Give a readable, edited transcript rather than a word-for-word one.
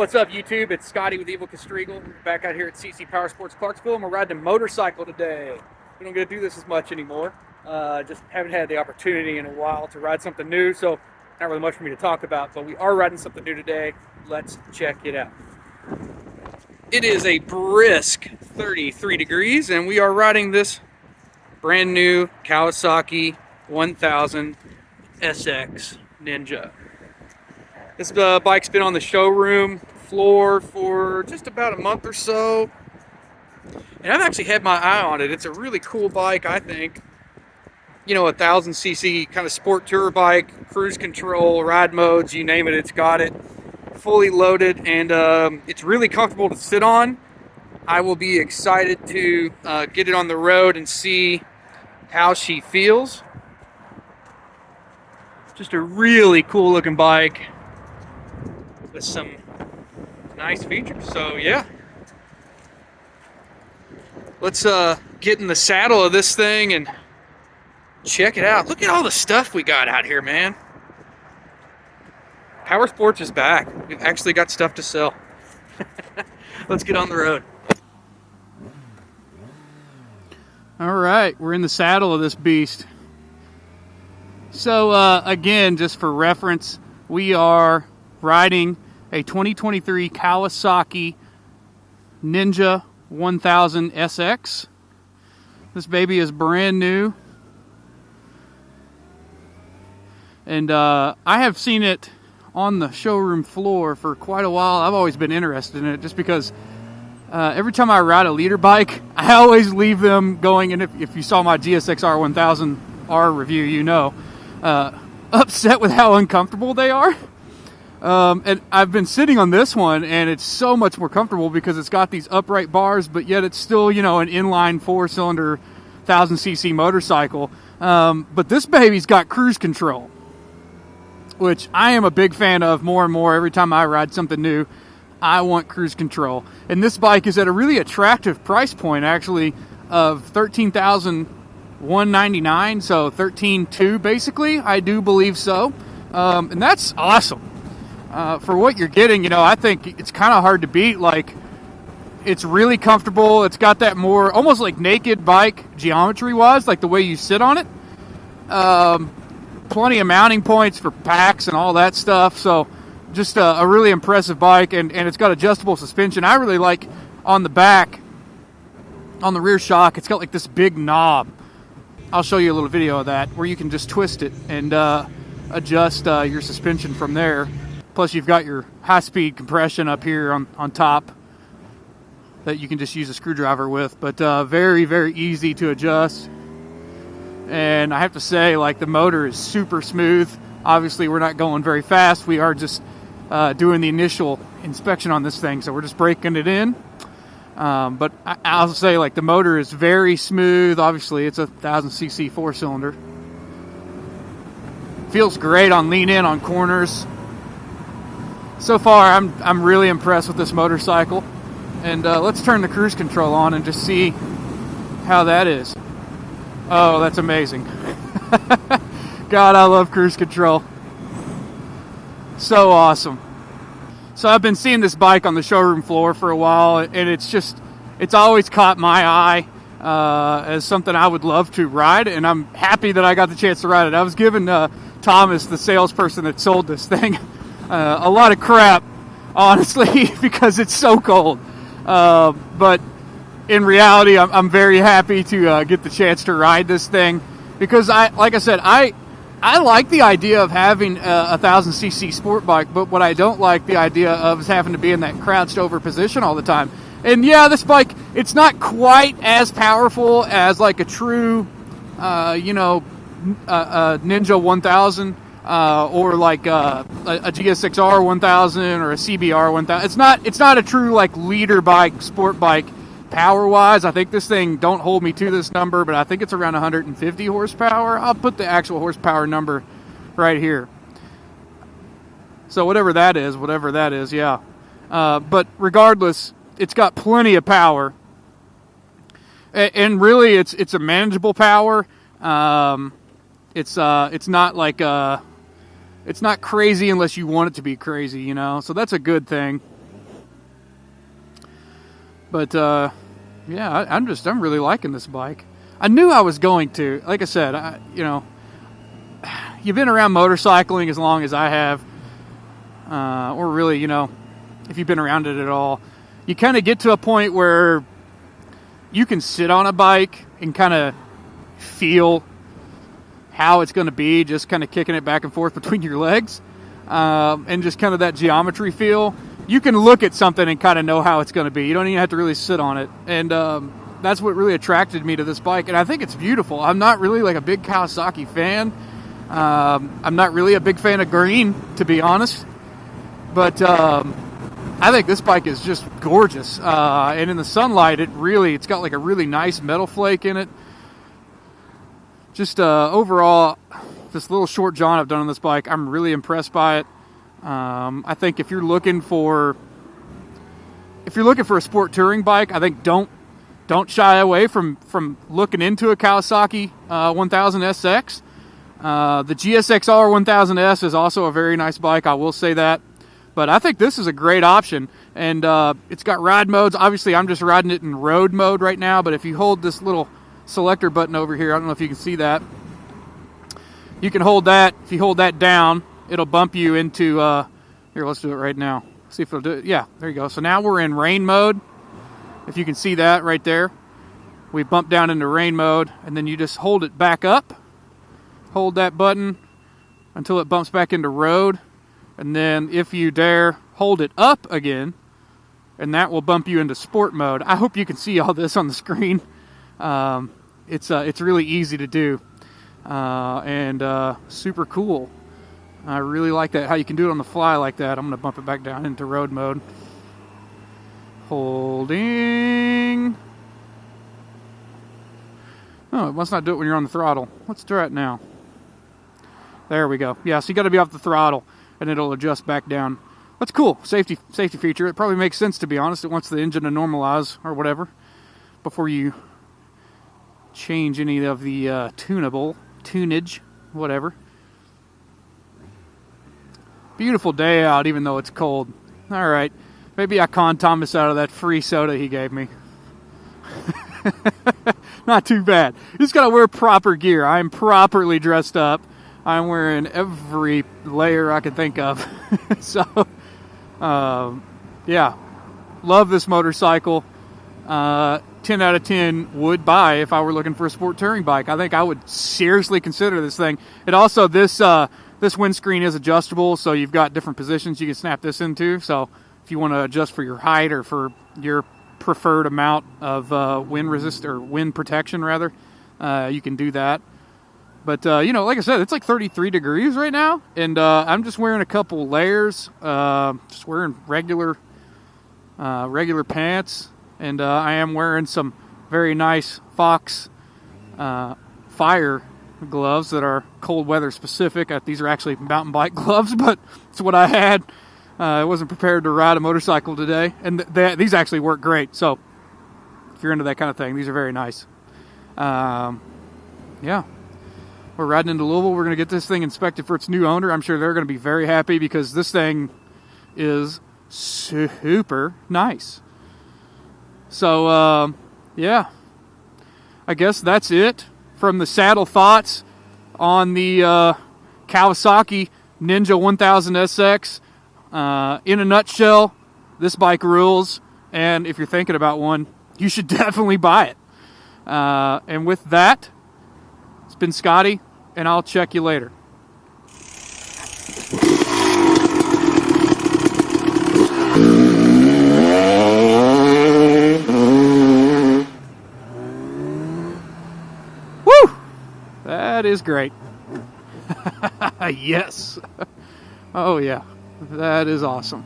What's up, YouTube? It's Scotty with Evel, KeStriegel. We're back out here at CC Powersports Clarksville, and we're riding a motorcycle today. We don't get to do this as much anymore. Just haven't had the opportunity in a while to ride something new, so not really much for me to talk about, but we are riding something new today. Let's check it out. It is a brisk 33 degrees, and we are riding this brand new Kawasaki 1000 SX Ninja. This bike's been on the showroom floor for just about a month or so, and I've actually had my eye on it. It's a really cool bike, I think. You know, a 1000cc kind of sport tour bike, cruise control, ride modes, you name it, it's got it. Fully loaded, and it's really comfortable to sit on. I will be excited to get it on the road and see how she feels. Just a really cool looking bike with some nice features. So yeah, let's get in the saddle of this thing and check it out. Look at all the stuff we got out here, man. Powersports is back. We've actually got stuff to sell. Let's get on the road. All right, we're in the saddle of this beast. So again, just for reference, we are riding a 2023 Kawasaki Ninja 1000 SX. This baby is brand new. And I have seen it on the showroom floor for quite a while. I've always been interested in it just because every time I ride a leader bike, I always leave them going, and if you saw my GSX-R 1000R review, you know, upset with how uncomfortable they are. And I've been sitting on this one, and it's so much more comfortable because it's got these upright bars, but yet it's still, you know, an inline 4-cylinder 1000cc motorcycle. But this baby's got cruise control, which I am a big fan of more and more. Every time I ride something new, I want cruise control. And this bike is at a really attractive price point, actually, of $13,199, so $13,200 basically. I do believe so. And that's awesome. For what you're getting, you know, I think it's kind of hard to beat. Like, it's really comfortable. It's got that more, almost like naked bike geometry-wise, like the way you sit on it. Plenty of mounting points for packs and all that stuff. So just a really impressive bike, and it's got adjustable suspension. I really like on the back, on the rear shock, it's got like this big knob. I'll show you a little video of that where you can just twist it and adjust your suspension from there. Plus you've got your high-speed compression up here on top that you can just use a screwdriver with, but very, very easy to adjust. And I have to say, like, the motor is super smooth. Obviously, we're not going very fast. We are just doing the initial inspection on this thing, so we're just breaking it in. But I'll say, like, the motor is very smooth. Obviously, it's a 1000cc 4-cylinder. Feels great on lean in on corners. So far, I'm really impressed with this motorcycle. And let's turn the cruise control on and just see how that is. Oh, that's amazing. God, I love cruise control. So awesome. So I've been seeing this bike on the showroom floor for a while, and it's always caught my eye as something I would love to ride, and I'm happy that I got the chance to ride it. I was giving Thomas, the salesperson that sold this thing, a lot of crap, honestly, because it's so cold. But in reality, I'm very happy to get the chance to ride this thing because like I said, I like the idea of having a 1000cc sport bike, but what I don't like the idea of is having to be in that crouched over position all the time. And yeah, this bike, it's not quite as powerful as like a true, Ninja 1000 or like a GSX-R 1000 or a CBR 1000. It's not a true like leader bike, sport bike. Power-wise, I think this thing, don't hold me to this number, but I think it's around 150 horsepower. I'll put the actual horsepower number right here. So whatever that is, yeah. But regardless, it's got plenty of power. And really, it's a manageable power. It's not like it's not crazy unless you want it to be crazy, you know. So that's a good thing. But yeah, I'm really liking this bike. I knew I was going to. Like I said, you've been around motorcycling as long as I have, or really, if you've been around it at all, you kind of get to a point where you can sit on a bike and kind of feel how it's going to be, just kind of kicking it back and forth between your legs, and just kind of that geometry feel. You can look at something and kind of know how it's going to be. You don't even have to really sit on it. And that's what really attracted me to this bike. And I think it's beautiful. I'm not really like a big Kawasaki fan. I'm not really a big fan of green, to be honest. But I think this bike is just gorgeous. And in the sunlight, it's got like a really nice metal flake in it. Just overall, this little short jaunt I've done on this bike, I'm really impressed by it. I think if you're looking for a sport touring bike, I think don't shy away from looking into a Kawasaki 1000 SX. The GSXR 1000S is also a very nice bike, I will say that. But I think this is a great option, and it's got ride modes. Obviously, I'm just riding it in road mode right now, but if you hold this little selector button over here, I don't know if you can see that. You can hold that. If you hold that down, it'll bump you into, here, let's do it right now. See if it'll do it. Yeah, there you go. So now we're in rain mode. If you can see that right there. We bump down into rain mode, and then you just hold it back up. Hold that button until it bumps back into road. And then if you dare, hold it up again, and that will bump you into sport mode. I hope you can see all this on the screen. It's really easy to do, and super cool. I really like that, how you can do it on the fly like that. I'm going to bump it back down into road mode. Holding. Oh, it must not do it when you're on the throttle. Let's try it now. There we go. Yeah, so you got to be off the throttle, and it'll adjust back down. That's cool. Safety feature. It probably makes sense, to be honest. It wants the engine to normalize or whatever before you change any of the tunage, whatever. Beautiful day out, even though it's cold. All right. Maybe I conned Thomas out of that free soda he gave me. Not too bad. Just got to wear proper gear. I'm properly dressed up. I'm wearing every layer I can think of. So, yeah. Love this motorcycle. 10 out of 10 would buy if I were looking for a sport touring bike. I think I would seriously consider this thing. It also, this windscreen is adjustable, so you've got different positions you can snap this into. So if you want to adjust for your height or for your preferred amount of wind protection, rather, you can do that. But, like I said, it's like 33 degrees right now, and I'm just wearing a couple layers, just wearing regular pants, and I am wearing some very nice Fox fire gloves that are cold weather specific. These are actually mountain bike gloves, but it's what I had. I wasn't prepared to ride a motorcycle today, and these actually work great. So if you're into that kind of thing, these are very nice. Yeah. We're riding into Louisville. We're going to get this thing inspected for its new owner. I'm sure they're going to be very happy because this thing is super nice. So, yeah. I guess that's it from the saddle thoughts on the Kawasaki Ninja 1000 SX. In a nutshell, this bike rules. And if you're thinking about one, you should definitely buy it. And with that, it's been Scotty, and I'll check you later. Woo! That is great. Yes. Oh, yeah. That is awesome.